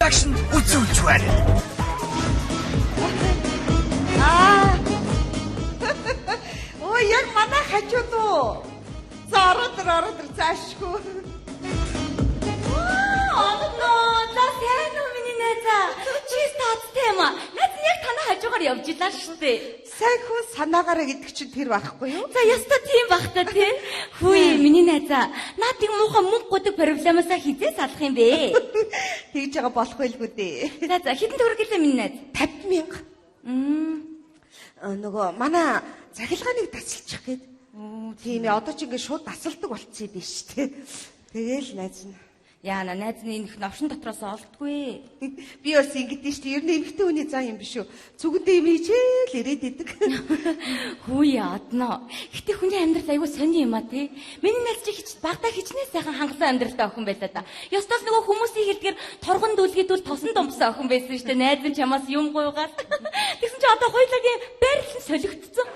Production үзүүлж байна. Ой, яг манай хажууд уу. За ороод цаашгүй. За сайн уу миний найзаа. Чи таацтай юм аа. Найз нь яг танаа хажуугаар явж илаа шүү дээ. Сайн хүн санаагаараа гэдэг чинь тэр байхгүй юу? За яста тийм бах та тий. Хүй миний найзаа. Наад тийм муухай мөнгө годог проблемаасаа хизээ салах юм бэ? Тэгж байгаа болох байлгүй дээ. За хэдэн төгрөг гэлээ миний найз? 50,000. Нөгөө манай захилгааныг тасалчих гээд. Тийм ээ, одоо ч ингэ шууд тасалдаг болчихсон юм биш үү? Тэгээл найз нь. Яана найз нь энэ их новшин дотроос олдгүй. Би бас ингэдэж шүү дээ. Ер нь эмэгтэй хүний зан юм биш үү? Зүгэндээ юм хичээл ирээд идэг. Хүй одноо. Гэтэ хүний амьдрал аягүй сони юм а тий. Миний найз чи багтаа хичнээн сайхан хангасан амьдралтай охин байлаа да. Ёстос нөгөө хүмүүсийн хэлдгээр торгон дүлгийдүүл тосон домсон охин байсан шүү дээ. Найз нь чамаас юм гуйгаад. Тэгсэн чи одоо хоёулагийн байрлал солигдсон.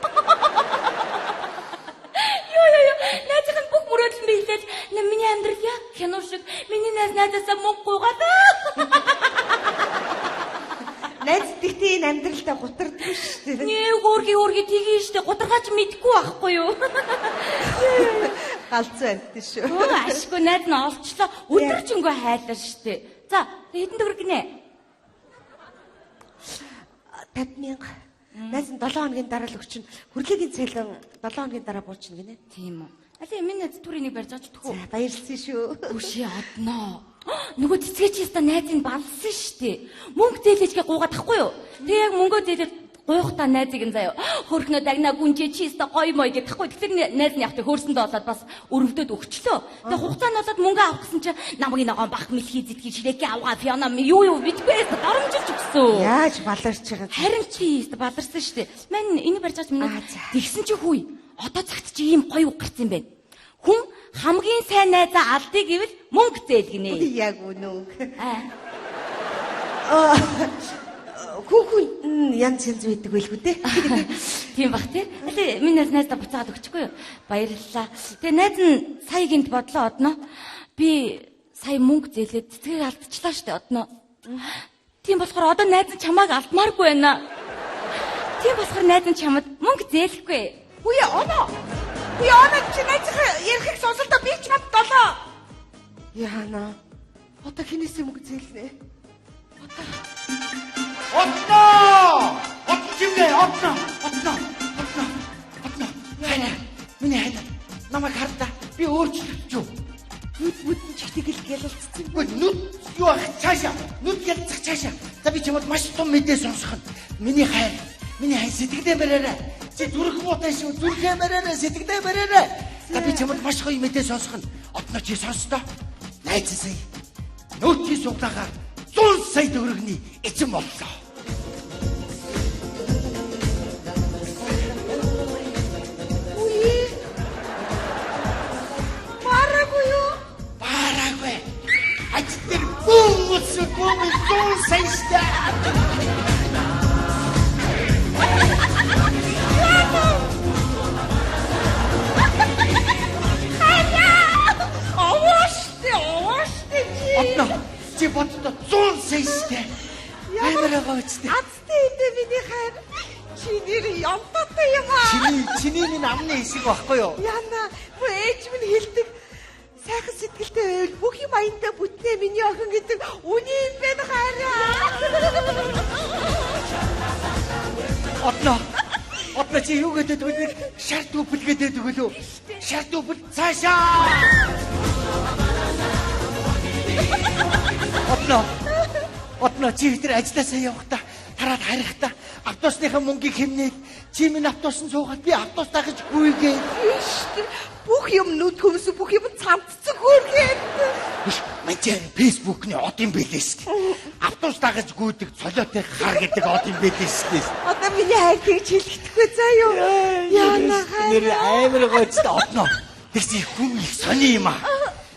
Йоо. Найзын бүх мөрөөдөл нь биелээд миний амьдрал яг кино шиг миний найзаасаа мөнгө гуйгаад. Найз тэгтээ энэ амьдралдаа гутардаг шүү дээ. Нээ хөөргий тгий штэ гударгаач мэдгүй байхгүй юу? Галзуу амт шүү. Ашгүй найз нь олчлоо. Өдөржингөө хайлаа штэ. За хэдэн төгрөг гинэ? 50,000. Найз нь 7 хоногийн дараа л өгчин. Хүрлээгийн цалин 7 хоногийн дараа буучна гинэ. Тийм үү. Алей миний найз түрийнийг барьж байгаа ч төхөө. За баярлсан шүү. Үшээ одноо. Нөгөө цэцгээ чи яста найзыг балсан штэ. Мөнгө зээлэжгээ гуугаад тахгүй юу? Тэг яг мөнгөө зээлээд гуйхтаа найзыг нь заяа. Хөрхнөө дагнаа гүнжээ чи яста гоё мой гэж тахгүй. Тэгэхээр найз нь явах хөрсөндөө болоод бас өрөвдөд өгчлөө. Тэг хугацаа нь болоод мөнгө авах гэсэн чи намайг ногоон бах мэлхий зэтгий ширэкэ авгаа фиона юу мэдгүй дарамжилж өгсөн. Яаж баларч байгаа. Харин чи яста баларсан штэ. Мань энэ барьж байгаа минь тэгсэн чи хүй. Одоо цагт чи ийм гоё үг гарсан юм байна. Хүн хамгийн сайн найзаа алдыг гэвэл мөнгө зээлгэнэ. Яг үнэн. Хүүхэн янз байдаг байлгүй дээ. Тийм бах тий. Алей миний найздаа буцаад өгчихгүй юу? Баярлалаа. Тэгээ найз нь сая гинт бодлоо одноо. Би сая мөнгө зээлээд цэцгийг алдчихлаа штэ одноо. Тийм болохоор одоо найз нь чамааг алдмааргүй байна. Тийм болохоор найз нь чамд мөнгө зээлэхгүй. Үе оноо. Би оноо чи найзгаа ярихыг сонсолдоо би ч мод долоо. Яана. Одоо хинээсээ мөнгө зээлнэ. Отно! Отно! Миний хайдаа. Намайг хардаа. Би өөрчлөгдөв. Нүд чихтгэл гялалцсан. Үгүй нүд юу ах цаашаа. Нүд ялцах цаашаа. За би чамд маш том мэдээ сонсох нь. Миний хайр сэтгэлдээ бариарай. Чи зүрх муутай шүү. Зүрхээ бариарай, сэтгэлдээ бариарай. За би чамд маш гоё мэдээ сонсох нь. Отно чи сонстоо. Найз сая. Нөөцийн суглаагаар 100 сая төгрөгийн эзэн боллоо. Бүүн 100 сая. Овоштэй чи. Одно чи боддоо 100 сая. Ямараа гоцтой. Азтай энэ миний хайр. Чи нэр ямтаатай юм аа. Чиний минь амны хэсэг байхгүй юу? Яна, мөн ээж минь хэлдэг. Сайхан сэтгэлтэй байвал бүх юм аяндаа бүтнээ миний охин гэдэг үний юм байна хайраа. Одно чи юу гэдэг вэ? Шарт үпэл гэдэг өгөлөө. Шарт үпэл цаашаа. Одно чи тэр ажилласаа явахдаа тараад харихтаа автобусныхаа мөнгийг хэмнээд чи минь автобусан суугаад би автобус дагаж гүйгээд. Бүх юм нүд хөмсөн бүх юм цамцсан хөөргээд. Мачаа фэйсбүүкний од юм бэлээс. Автобус дагаж гүйдэг цолоотой хар гэдэг од юм бэлээс. Одоо миний хайр тэгж хэлэхгүй заа юу. Яна хайр. Амар гоцтой одно. Тэгс хүн их сони юм аа.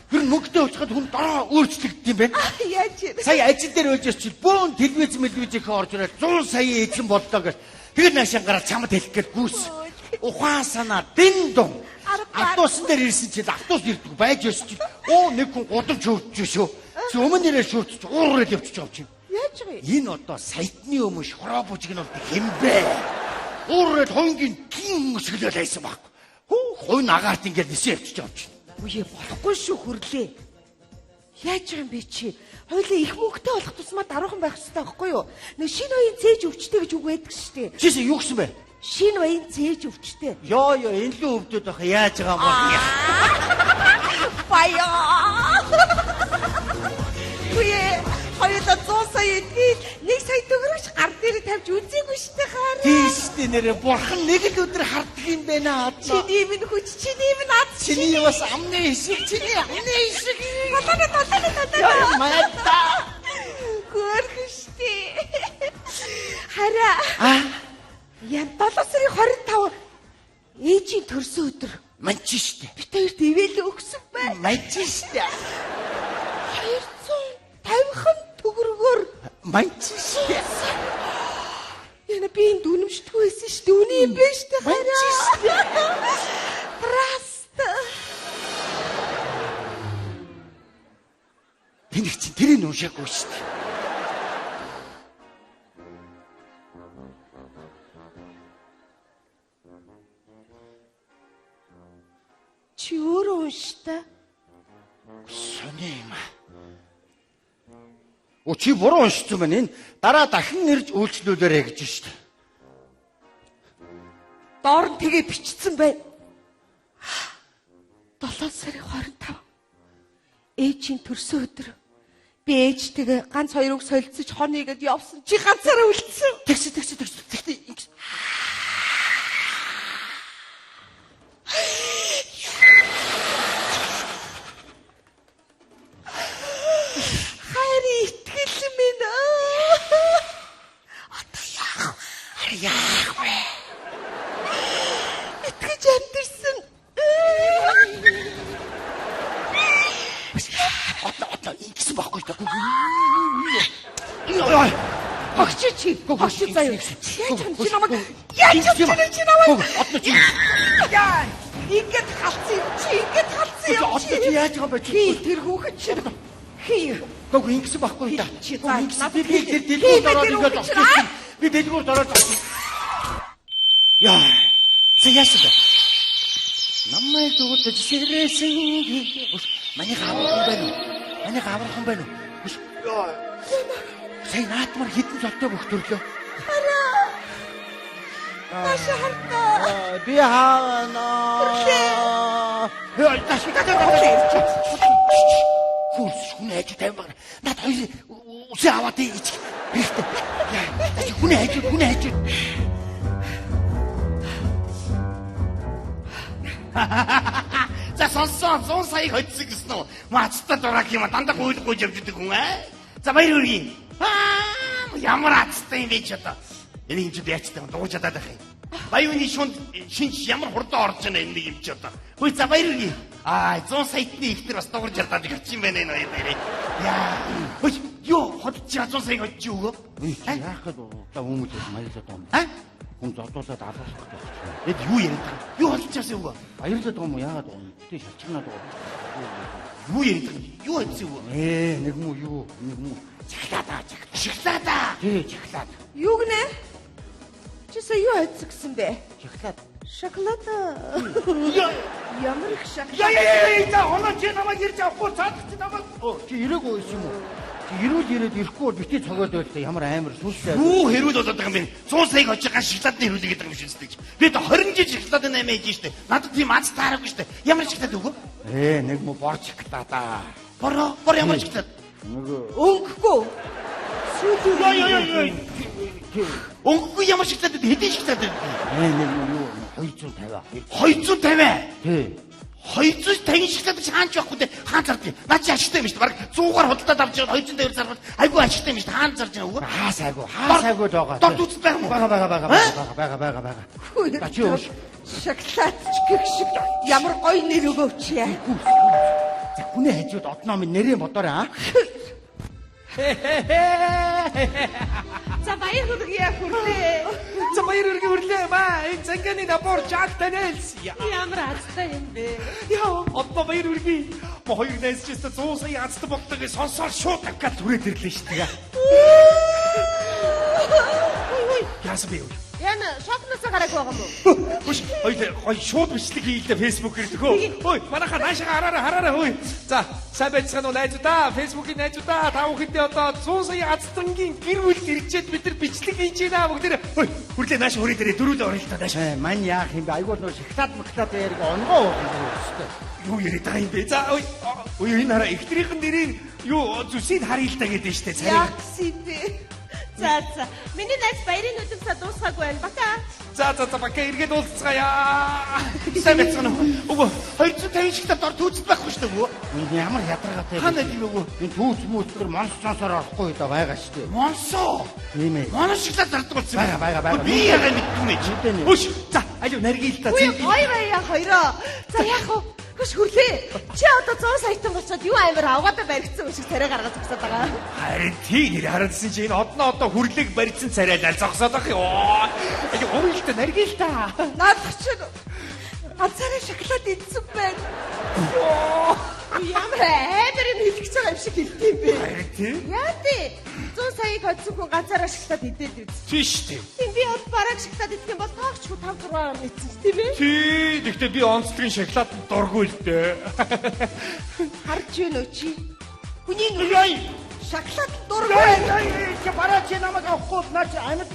Тэр мөнгөтэй уучхад хүн дараа өөрчлөгддөг юм байна. Яаж юм? Сая ажил дээр байж чи бөөн телевизийнхээ орж ирээд 100 сая эзэн боллоо гэж. Тэгээд наашаа гараад чамд хэлэх гээд гүйс. Ухаан санаа дин дун. Автобусан дээр ирсэн чинь автобус ирдэг байж өсч. Оо нэг хүн гудамж хөвдөж шүү. Өмнөрөө шүртж уураад явчих юм чинь. Яаж вэ? Энэ одоо саятны өмнө шороо бужигнуулт хэмбэ. Уураад хонгийн гин өсгөлөөл айсан баг. Хой нагаарт ингээд нисээ явчих юм чинь. Үе болохгүй шүү хөрлөө. Яаж юм бэ чи? Хойлоо их мөнгөтэй болох тусмаа даруухан байх хэрэгтэй байхгүй юу? Нэг шинэ баян цээж өвчтэй гэж үг байдаг шүү дээ. Чисээ юу гэсэн бэ? Шинэ баян цээж өвчтэй. Йоо энэ л өвдөд байх яаж байгаа юм бол. Баяа. Үе хоёулаа 100 сая эдгээр 1 сая төгрөгч гар дээр тавьж үзээгүй шүү дээ хараа. Тийш дээ нэрэ бурхан нэг л өдөр харддаг юм байна. Чиний минь хүч, чиний минь ад. Чиний бас амны хэсэг, чиний амны хэсэг. Татаа. Яа мата. Гөрхөштэй. Хараа. Яа 7 сарын 25 ээжийн төрсөн өдөр. Манч штэ. Бид хоёрт ивэл өгсөн бай. Манч штэ. 250 төгрөгөөр Манч штэ. яна би энэ дүнэмжтгүй байсан шүү дээ. Үний юм байна шүү дээ. Хараа. Траст. Тэнэг чи тэрийг уншаагүй штэ. Чи өөрөө унштай. Сони юм аа. Чи буруу уншсан байна. Энэ дараа дахин ирж үйлчлүүлээрэй гэж штэ. Доор нь тэгээ бичсэн байна. 7 сарын 25. Ээжийн төрсөн өдөр. Би ээжтэйгээ ганц хоёр үг солилцож хонёгээд явсан. Чи ганцаараа үлдсэн. Тэгтээ Хайр итгэл минь. Одоо яах вэ? Итгэж амьдэрсэн. Одоо ингэсэн байхгүй та. Огч чи заяа. Яаж намайг Одоо чи. Яа. Ингээд халцсан юм чи. Одоо чи яаж байгаа бэ чи? Тэр хүүхэд чи. Хий. Гог ингэсэн байхгүй та. Чи заа. Би тэр дэлгүүр ороод ингээд очсон. Би дэлгүүр ороод очсон. Яа. Яасан бэ? Намайг дуудаж сэргээсэн. Маний гаврхан байна уу? Сая наатмар хитэн золтой бөхтөрлөө. Маш хартаа. Би хаана? Хурс хүн хайж тайван байна. Наад хоёр үсээ аваад ич. Хэрэгтэй. Хүн хайж. За сонсон 100 саяг хоцсон гэсэн үү? Мацтай дурак юм дандаа гуйлгууж явж идэг хүн аа. За баяр үргийн. Ямар азтай юм бэ ч одоо. Энийг юм чи яачтай дууж чадаад байх юм. Баяуны шунд шинж ямар хурдан орж ийнэ энэ юм чи одоо. Хөөе за баяр үргийн. 100 саятны ихтер бас дуурж ядаад ирчих юм байна энэ хоёр. Яа. Хөөе ёо хотч 100 саяг хоцч юу гоо? Яах гээд одоо хүмүүс маялаад байна. Хүн зодуулаад алуулах гэж байна. Эд юу яриад байгаа? Юу болчихсон юм бэ? Баярлаад байгаа юм уу? Яагаад байгаа юм? Тэ шалчгнаад байгаа. Юу яриад байгаа юм? Юу хийсэн юм бэ? Нэг муу юу? Нэг муу. Шоколад. Тий, шоколад. Юу гинэ? Чи сая юу хайцсан гэсэн бэ? Шоколад. Шоколад. Ямар их шоколад. Яа, оноо чи намайг ирж авахгүй цаадах чи намайг. Чи ирээгүй байсан юм уу? Ирүүл ирээд ирэхгүй бол битээ цогоод байл ямар амар сүлсээ. Юу хэрүүл болоод байгаа юм бэ? 100 саяг очиж ган шоколадны хэрүүл гэдэг юм шиг үстэй. Би одоо 20 жил шоколад наймаа хийж штэ. Надад тийм аз таараагүй штэ. Ямар шоколад өгөө? Нэг муу бор шоколад аа. Бор ямар шоколад? Өнгөхгүй. Яа. Өнгөгүй ямар шоколад хэдийн шоколад вэ? Нэг муу юу 250. 250? Тий. 250 шоколад хаанч байхгүй те хаан зардаг. Наа чи ашигтай юм шүү дээ. Бараг 100-аар худалдаад авч яваад 250 зарбал айгүй ашигтай юм шүү дээ. Хаан зарж байгаа үгүй. Хаасайгүй байгаа. Дорд үзэх байх юм уу? Бага. Бачи ууш. Шоколад гэх шиг ямар гоё нэр өгөөч яа. За хүнээ хажууд одноо минь нэрээ бодоорой аа. За баяр хүргэе хүрлээ. За баяр хүргэе маа. Энэ цанганы набор чат танэлс. Ямар азтай юм бэ? Яа, одоо баяр хүргэе. Мо хоёр найз ч гэсэн 100 сая азтай болдог гэж сонсоор шууд авгаад түрээд ирлээ шүү дээ. Яасан бэ юу? Яна шокноос гараагүй байгаа мó. Хөш, хоёр шууд бичлэг хийлдэ фэйсбүүк дээр төхөө. Ой, манайха наашаа хараараа хөөе. За, сайн байцгаана уу найзуудаа, фэйсбүүкийн найзуудаа, та бүхэндээ одоо 100 сая азтангийн гэр бүл ирчээд бид нар бичлэг хийж байна бүгдээ. Ой, хүрлээ нааш хүрээ дээрээ дөрүүдээ орё л та нааш. Мань яах юм бэ? Айгуул нөө шахтаад мактаад яриг онгоо шүү дээ. Юу яриад байгаа юм бэ? За, ой, энэ хараа ихтрийнхэн дэрийн юу зүсийг харъя л та гэдэг нь штэ. Яг сивэ. За. Миний найз баярын өдөртөө дуусгаагүй байна. Бака. За, бака эргээд уулзцгаая. Сайн байцгаана уу? Үгүй 250 шигтэй дор түүцэд байхгүй шүү дээ. Энэ ямар ядаргаатай. Хана тийм үгүй. Энэ түүц мөцгөр монсоосоор орохгүй да байгаа шүү дээ. Монсоо. Тийм ээ. Монос шигтэй зардаг болсон юм. Байгаа. Би ягаа мэдгүй нэ. Хөш. За, алуу наргийл та Үгүй гоё хоёроо. За яах вэ? Хөш хүрлээ. Чи одоо 100 саятан болчиход юу амир авгаадаа баригдсан юм шиг царай гаргаад зогсоод байгаа. Харин тий нэр хараадсан чи энэ одоо хүрлэг барьсан царай л зогсоод байх юу. Алуу уйлта наргийл та. Наадах чи ганцаараа шоколад идсэн байна. Ямар амар юм хэлчихэж байгаа юм шиг хэлдэг юм бэ? Харин тий. Яа тий. 100 саяг хоцсон хүн ганцаараа шоколад идээд үү? Тийш тий. Тийм би бол бараг шоколад идэх юм бол тоогч 5 6 он идсэн тийм ээ. Тий, гэхдээ би онцлогийн шоколад дургүй л дээ. Харж байна уу чи? Хүний Яй. шоколад дургүй. Чи бараа чи намайг авахгүй наач амьд.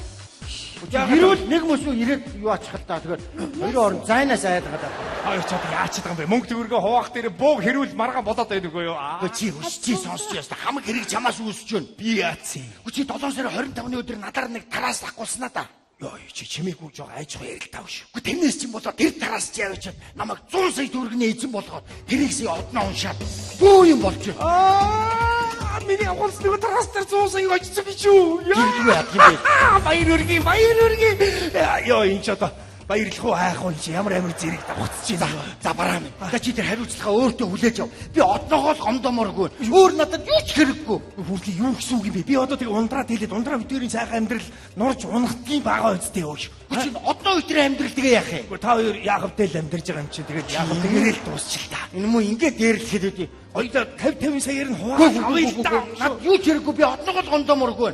Ирүүл нэг мөсөө ирээд юу ачих л та. Тэгэхээр хоёрын орон зайнаас айдаг даа. Хоёр ч одоо яач чадсан бэ? Мөнгө төгрөгөө хуваах дээр бөөг хэрүүл маргаан болоод байдаг уу юу? Чи сонсч яста хамаг хэрэг чамаас үүсэж байна. Би яац юм. Чи 7 сарын 25-ны өдөр надаар нэг тараас ахгуулснаа да. Йоо, чи чимээгүй жоо айж байгаа ярил тав шүү. Тэрнээс чинь болоо тэр тараас чи явчихад намайг 100 сая төгрөгийн эзэн болгоод тэрийгсээ одноо уншаад бөө юм болж байна. Миний авахс нэг тараас дээр 100 сая очсон гэж юу? Юу яах юм бэ? Баяр үргийн. Йоо, энэ ч одоо баярлах уу хайх уу чи ямар амар зэрэг давхцж байна. За бараа минь. За чи тэр хариуцлагаа өөртөө хүлээж ав. Би одноогоо л гомдоморгүй. Өөр надад юу ч хэрэггүй. Хүрлийн юу гэсэн үг юм бэ? Би одоо тэг ундраад хэлээд ундраа өдөрийн сайхан амьдрал нурж унахтгийн бага үстэй өөш. Чи одноо өдрийн амьдрал тэгээ яах юм? Та хоёр яахавтай л амьдарч байгаа юм чи тэгээд яахавтай л дуусчих та. Энэ муу ингээд дээрлэхэд үгүй. Хоёлоо 50 саяар нь хуваах авъя л та. Над юу ч хэрэггүй. Би одноогоо л гомдоморгүй.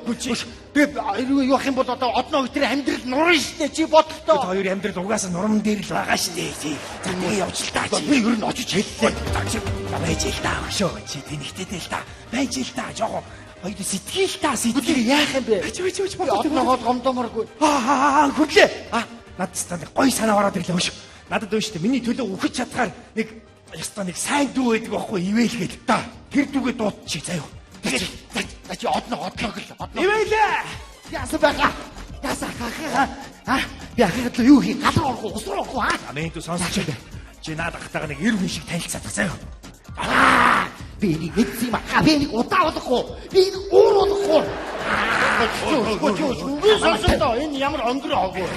Би юу ах юм бол одоо одноо өдрийн амьдрал нурна штэ чи бодлоо. Та хоёр амьдрал угаасаа нурман дээр л байгаа штэ. За тэгээ явж л та. Би ер нь очиж хэллээ. Байж л та өгшөө. Чи тэнэгтэй л та. Байж л та жоо. Хоёр сэтгэл та Үгүй яах юм бэ? Чи одноогоо л гомдоморгүй. хүрлээ. Надад станд гой санаа ороод ирлээ өш. Надад өөш тэ миний төлөө үхэж чадхаар нэг ястаа нэг сайн дүү байдаг байхгүй ивэлгээд та. Тэр дүүгээ дуудчих заяа. Тэгээд чи одноог л ивэлээ. Яасан байгаа? Би ахиад л юу хий галар орох уу? Усрах уу? Амийн дүү сонсч байна. Чи надад ахтайгаа нэг эр хүн шиг танилцаад заяа. Би нэг эцсийн би нэг удаа болохгүй. Би нэг өөр болохгүй. Би сонсоо энэ ямар онгор хаагүй.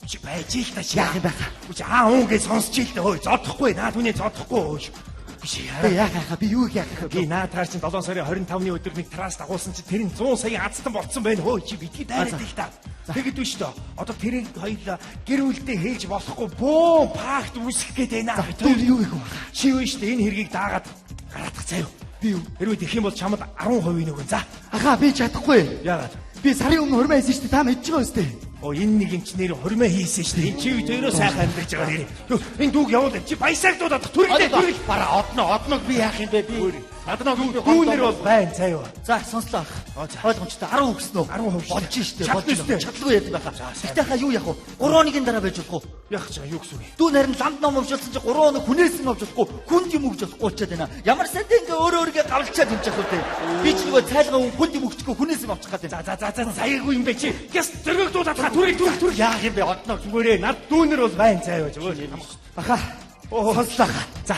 Чи байж л та чи. Яах юм бэ? Чи уу гэж сонсч л дээ. Ой зодохгүй. Наа түүний зодохгүй. Биш яа. Би юу яах вэ? Би наатаар чинь 7 сарын 25-ны өдөр нэг тараас дагуулсан чи тэр нь 100 сая азтан болцсон байна. Хөөе чи битгий дайраад л та. Тэгэд үү шүү дээ. Одоо тэрийг хоёлаа гэр бүлдээ хэлж болохгүй бөө пакт үүсгэх гээд байна. Тэр юу их вэ? Чи юу шүү дээ энэ хэргийг даагаад гараадах заяа. Би юу? Хэрвээ тэгэх юм бол чамд 10% нөгөн за. Ахаа би чадахгүй. Яагаад? Би сарын өмнө хурмаа хийсэн шүү дээ. Та мэдж байгаа үстэй. Оо энэ нэг юм чи нэр хурмаа хийсэн шүү дээ. Энэ чи өдөрөө сайхан амьдарч байгаа нэр. Энэ дүүг явуул. Чи баясаг дуудаад түрэлдээ. Бараа одноог би яах юм бэ? Би надад дүүнэр бол байна заяа. За сонслоо. Ойлгомжтой 10 өгсөн үү? 10% болж штэ. Чадлгүй. Чадлгүй яадаг байхаа. Гэтэ хаа юу яах вэ? 3 хоногийн дараа байж болох уу? Яах ч юу гэсэн үг. Дүү нарийн ланд ном өвчлсөн чи 3 хоног хүнээсэн авч болохгүй. Хүнд юм өгч болохгүй ч чадана. Ямар сайтай ингээ өөрөөрөө гавлчаад юм чах үү? Би ч нөгөө цайлгаа хүнд юм өгчихгүй хүнээсэн авчих гэдэг. За саягүй юм бэ чи. Гэс зөргөг дуудаад та түрэл. Яах юм бэ? Одноо зүгээрээ над дүүнэр бол байна заяа зүгээр. Аха. Сонслоо. За.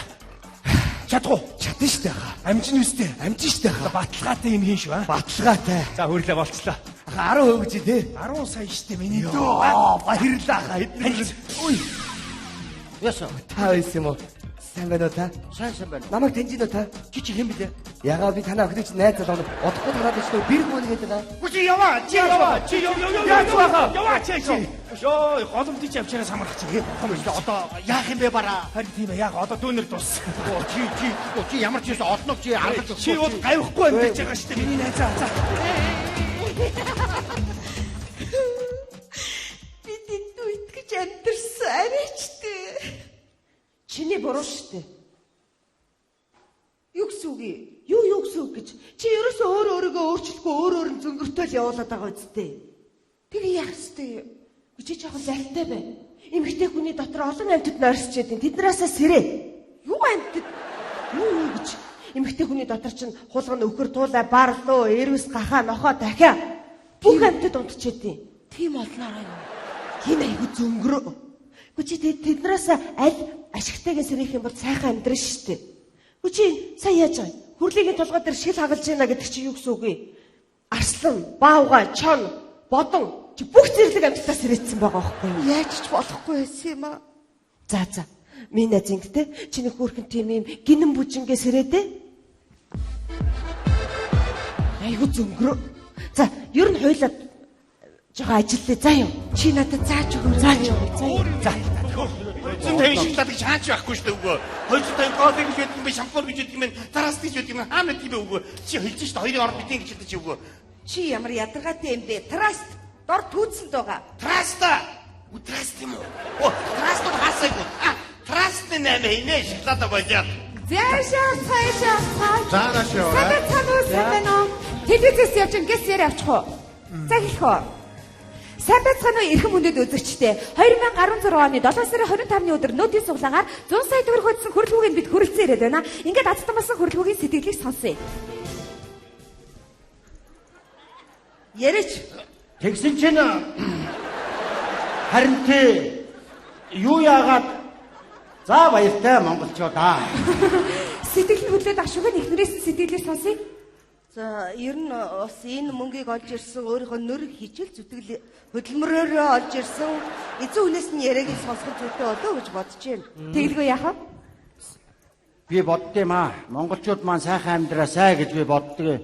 Чадахгүй. Чадна штэ хаа. Амжин үстэй. Амжин штэ хаа. Баталгаатай юм хийн шүү аа. Баталгаатай. За хөөрлөө болцлоо. Аха 10% гэж тий. 10 сая штэ миний дөө. Баярлаа хаа. Ой. Яса. Та байсан юм уу? Сайн байна уу та? Сайн байна. Намайг таньж байна уу та? Чи хэн блэ? Ягаа би танаа охидч найз залуу одохгүй гараад ирсэн үү? Бэр гүн гэдэг аа. Чи яваа. Чи яваа чи. Шоо голомтыг авчираа самарах чи. Одоо яах юм бэ бараа? Харин тийм ээ яг одоо дүүнер дууссан. Чи ямар ч юм олнов чи аргаж Чи бол гавихгүй амьдарч байгаа шүү дээ. Миний найзаа. За. Бид энд итгэж амьдэрсэн арайчтэй. Чиний буруу штэ. Юу гэсэн үг юм? Юу гэсэн үг гэж? Чи ерөөсөө өөрийгөө өөрчлөхгүй нь зөнгөртөөл явуулаад байгаа үстэй. Тэгээ яах ёстой юм? Чи жоохон зайтай бай. Эмэгтэй хүний дотор олон амьтад нойрсч байдیں۔ Тэднээсээ сэрээ. Юу амьтад? Юу гэж? Эмэгтэй хүний дотор чинь хулгана өхөр туулай барлуу, эрвэс гахаа нохоо дахиа бүх амьтад унтчихэдیں۔ Тийм олноороо юм. Хин айгу зөнгөрөө. Чи тэднээс аль ашигтайг сэрэх юм бол сайхан амьдрын штэ. Чи сайн яаж байгаа? Хүрлигийн толгой дээр шил хагалж байна гэдэг чи юу гэсэн үг вэ? Арслан, баавга, чон, бодон чи бүх зэрлэг амьтдаас сэрээдсэн байгаа байхгүй юу? Яаж ч болохгүй байсан юм аа. За. Миний найз ингэтэй чиний хүүхэн тийм юм гинэн бүжингээ сэрээдээ. Айгу зөнгөрөө. За, ер нь хойлоо жоо ажиллаа заа юу. Чи надад зааж өгөө. За. Зэн тавь шоколад гэж хаач байхгүй шүү дээ үгүй. 250 гол гэж байдаг юм бэ, шампур гэж байдаг юм бэ, тараас гэж байдаг юм бэ, хаана тийм бэ үгүй. Чи хэлж шүү дээ хоёрын орд битэн гэж хэлдэг чи үгүй. Чи ямар ядаргаатай юм бэ? Траст дор түүцэнд байгаа. Траста. Траст юм уу? Траст хаасаагүй. Траст нэмэ инээ шоколад бajаад. Зээшээ цаашаа. Заанаш яваа. Сабэ цануу сабэноо. Телевизээс явж ингээс ярь авчих уу? За хэлэх үү? Сабэ цануу эрхэм хүндэд үзэгчтэй 2016 оны 7 сарын 25-ны өдөр нүүдийн суглагаар 100 сая төгрөг хөдөлсөн хөрлөгийг бид хүрэлцэн ирээд байна. Ингээд азтан болсон хөрлөгийн сэтгэлийг сонсъё. Яриач. Тэгсэн чинь харин тий юу яагаад за баяртай монголчуудаа. Сэтгэл хөдлөд ашигын эхнэрээс сэтгэлийг сонсъё. За, ер нь бас энэ мөнгийг олж ирсэн өөрийнхөө нөр хичээл зүтгэл хөдөлмөрөөрөө олж ирсэн эзэн хүнээс нь яриагийг сонсох зүйтэй болоо гэж бодож байна. Тэгэлгүй яах вэ? Би боддгийм аа. Монголчууд маань сайхан амьдраасай гэж би боддог.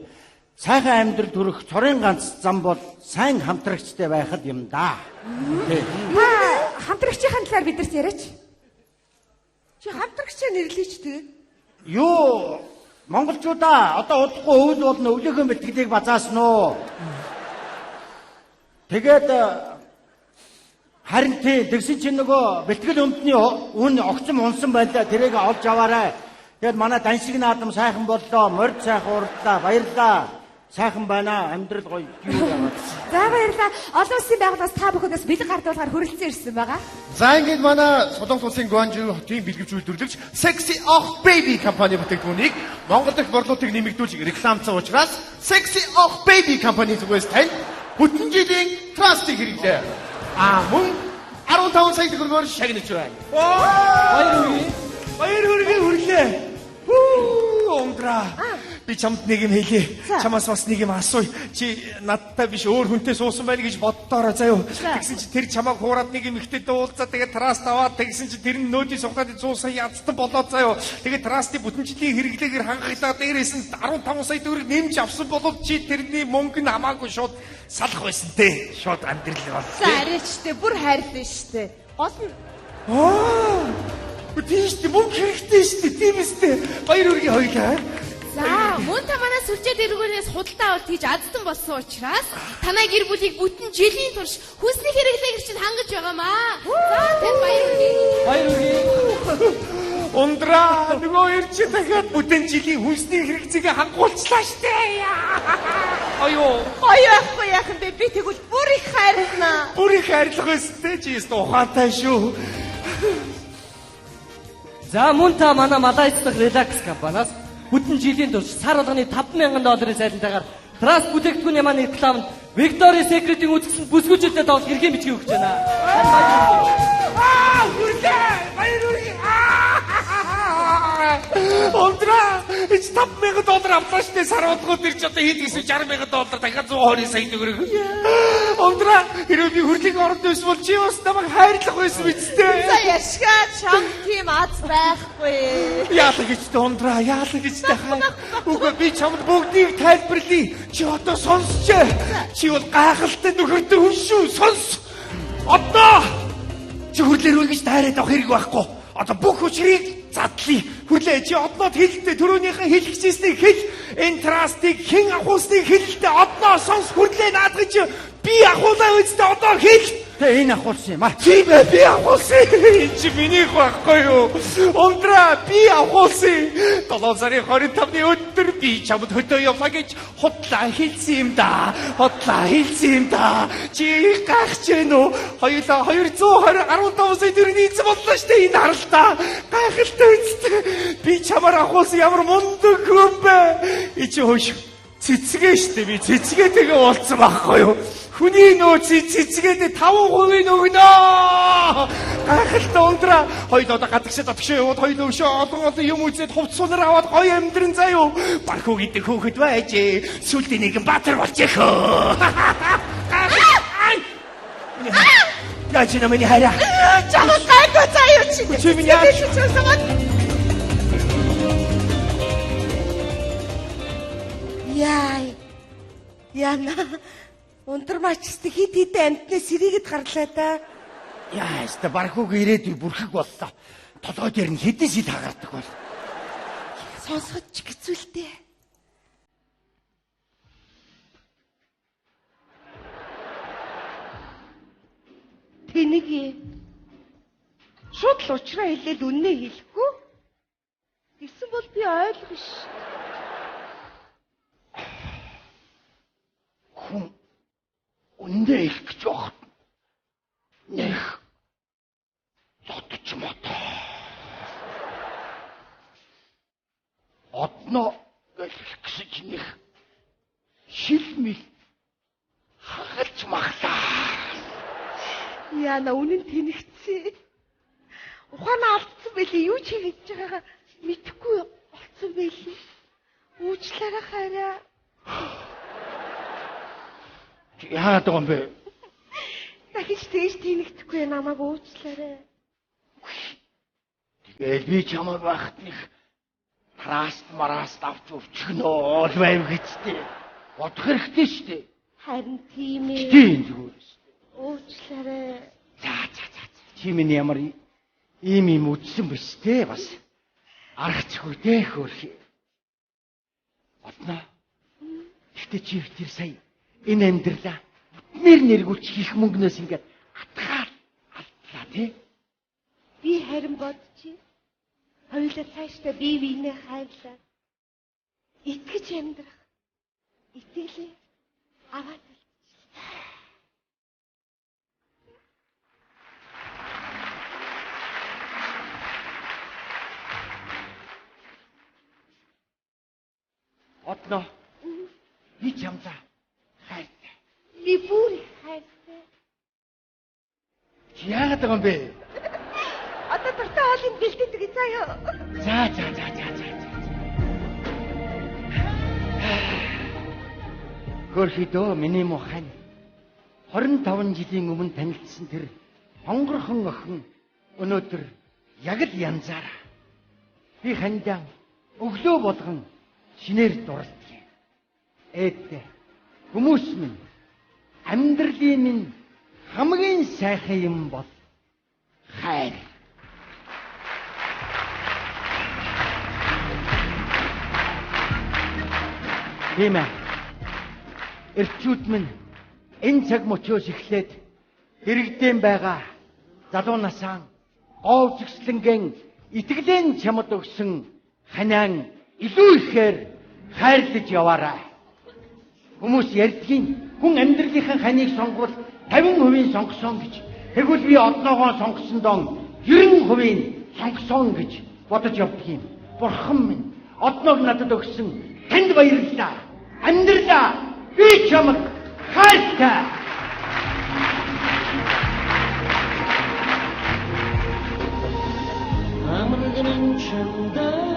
Сайхан амьдрал төрөх цорын ганц зам бол сайн хамтрагчтай байхад юм да. Тий. Хамтрагчийн талаар бидэрт яриач. Чи хамтрагчаа нэрлэеч тэгээ. Юу монголчуудаа одоо удахгүй өвөл болно өвлөөхөн бэлтгэлийг базаасан уу. Тэгээд харин тий тэгсэн чинь нөгөө бэлтгэл өмдний үн огцом унсан байлаа. Тэрийг олж аваарай. Тэгээд манай даншиг наадам сайхан боллоо. Морд сайхан урлаа. Баярлаа. Сайхан байна. Амьдрал гоё юу яагаад. За баярлалаа. Олон улсын байгууллагаас та бүхнээс бэлэг гардуулахаар хүрэлцэн ирсэн байгаа. За ингээд манай Солонгос улсын Гуанжу хотын бэлгэвч үйлдвэрлэгч Sexy Och Baby компани бүтээгдэхүүнийг Монгол дахь борлуулалтыг нэмэгдүүлж рекламцсан учраас Sexy Och Baby компани зүгээс тань бүтэн жилийн трастыг хэрэглээ. Мөн 15 сая төгрөгөөр шагнаж байна. Баяр хүргээ хүрлээ. Ундраа. Би чамд нэг юм хэлье. Чамаас бас нэг юм асууя. Чи надтай биш өөр хүнтэй суусан байна гэж боддоорой заяа. Тэгсэн чи тэр чамааг хуураад нэг юм ихтэй дуулцаа тэгээд траст аваад тэгсэн чи тэр нь нөөдийн сугтаад 100 сая ядсан болоод заяа. Тэгээд трастын бүтэн жилийн хэрэглээгээр хангалаа дээрээс нь 15 сая төгрөг нэмж авсан болов чи тэрний мөнгө нь хамаагүй шууд салах байсан те. Шууд амьдрал бол. За арайчтэй бүр хайрлаа штэ. Гол нь Тийштэй мөнгө хэрэгтэй штэ. Тийм үстэй. Баяр хүргээ хоёлаа. За, мөн та манаас сүлжээд эргүүнээс худалдаа авалт хийж аздан болсон учраас танай гэр бүлийг бүтэн жилийн турш хүнсний хэрэглээгээр чинь хангаж байгаамаа. За, тань баяр хүргэе. Баяр хүргэе. Ундраа, нөгөө ирчээ дахиад бүтэн жилийн хүнсний хэрэгцээгээ хангуулчлаа штэ. Аюу. Аюу яах юм бэ? Би тэгвэл бүр их хайрлаа. Бүр их хайрлах байсан те чи өстө ухаантай шүү. За мөн та манай Малайз дахь релакс компаниас бүтэн жилийн турш сар болгоны $5,000 сайлантайгаар траст бүтээгдэхүүний маань рекламд Victoria's Secret-ийн үзэсгэлэн бүсгүйчүүдэд тоол хэрхэн бичгийг өгч байна. Хүрээ! Баяр хүрээ! Ундраа! Эч $5,000 авлаа штэ сар болгоод ирч одоо хэд гэсэн $60,000 дахиад $120 сая төгрөг. Ундраа хэрвээ би хүрлийг оронд байсан бол чи бас намайг хайрлах байсан биз дээ. За яшгаа чам тийм аз байхгүй. Яалаа гэж дээ ундраа, яалаа гэж дээ хай. Үгүй би чамд бүгдийг тайлбарлая. Чи одоо сонсчээ. Чи бол гайхалтай нөхөртэй хүн шүү. Сонс. Одоо чи хүрлээр үл гэж тайраад авах хэрэг байхгүй. Одоо бүх хүчрийг задлаа. Хүрлээ чи одноод хэлдэ төрөөнийхөө хэлчихсэйг хэл. Энэ трастыг хэн ахуулсныг хэлдэ. Одноо сонс хүрлээ наадах чи би ахуулаа үстэ одоо хэл. Тэ энэ ахуулсан юм аа. Тийм ээ би ахуулсан. Энэ чи минийх байхгүй юу? Ундраа би ахуулсан. 7 сарын 25-ны өдөр би чамд хөдөө явлаа гэж худлаа хэлсэн юм да. Худлаа хэлсэн юм да. Чи гайхаж байна уу? Хоёулаа 215 сая төгрөгийн эзэн боллоо штэ энэ харалтаа. Гайхалтай үстэй. Би чамаар ахуулсан ямар мундаг хүн бэ? И чи хөөш. Цэцгээ штэ би цэцгээтэйгээ уулзсан байхгүй юу? Хүний нөөцийн цэцгээд 5% өгнө. Гайхалтай ундраа. Хоёул одоо гадагшаа яваад хоёул өшөө олон юм үзээд хувцсуулаар аваад гоё амьдрын заяо. Бархуу гэдэг хөөхд байж. Сүлдийн нэгэн баатар болчих. Яа чи намайг хараа. Чамд гайгүй заяа чи. Чи миний яа. Яй. Яна. Ундрмаачстай хит хит амтны сэрийгэд гарлаа да. Яа, өстө бархууг ирээдүй бүрхэг боллоо. Толгой дээр нь хэдэн шид хагардаг бол. Сонсоход ч хэцүүлтэй. Тэнийг шууд л уучраа хэлээд үннээ хэлэхгүй. Гэсэн бол би ойлгоно ш. Хүн үнэ их гэж байна. Нэх лотч мото. Одно гэсэн чиний шилмэл хагалж махлаа. Яна үнэн тэнэгцээ. Ухаанаа алдсан байлээ юу ч хийж байгаагаа мэдэхгүй болсон байлээ. Уучлаарай хараа. Яагаад байгаа юм бэ? Дахиж тэгж тэнэгдэхгүй намайг уучлаарай. Тэгэл би чамайг багт нэг мараст авч өвчгнөө ол байв гэжтэй. Бодох хэрэгтэй шүү дээ. Харин тийм ээ. Тийм зүгээр шүү дээ. Уучлаарай. За. Чи миний ямар ийм үдсэн биш те бас. Аргачихгүй те хөөрхий. Одноо. Гэтэ чи тэр сая энэ амьдралаа нэргүүлж хийх мөнгнөөс ингээд атгаар алдлаа тий. Би харин бодчих. Хоёулаа цаашдаа бие биенээ хайрлаа. Итгэж амьдрах. Итгэлээ аваад. Одноо би чамдаа хайртай. Би бүр хайртай. Яагаад байгаа юм бэ? Одоо дуртай хоолыг бэлдээдэг заяа. За. Хөрхидөө миний мохань 25 жилийн өмнө танилцсан тэр хонгорхон охин өнөөдөр яг л янзаараа би хандаа өглөө болгон шинээр дурлдаг. Ээдээ хүмүүс минь амьдралын минь хамгийн сайхан юм бол хайр. Тийм ээ. Эрчүүд минь энэ цаг мөчөөс эхлээд дэрэгдэм байгаа залуу насаа говьжгслэнгийн итгэлэн чамд өгсөн ханиан илүү ихээр хайрлаж яваарай. Хүмүүс ярьдгийн хүн амьдралынхаа ханыг сонгвол 50% сонгосон гэж. Тэгвэл би одноогоо сонгосон дон 90% сонгосон гэж бодож явдаг юм. Бурхан минь одноог надад өгсөн танд баярлалаа. Амьдралаа би чамд хайртай. Амрагын чамдаа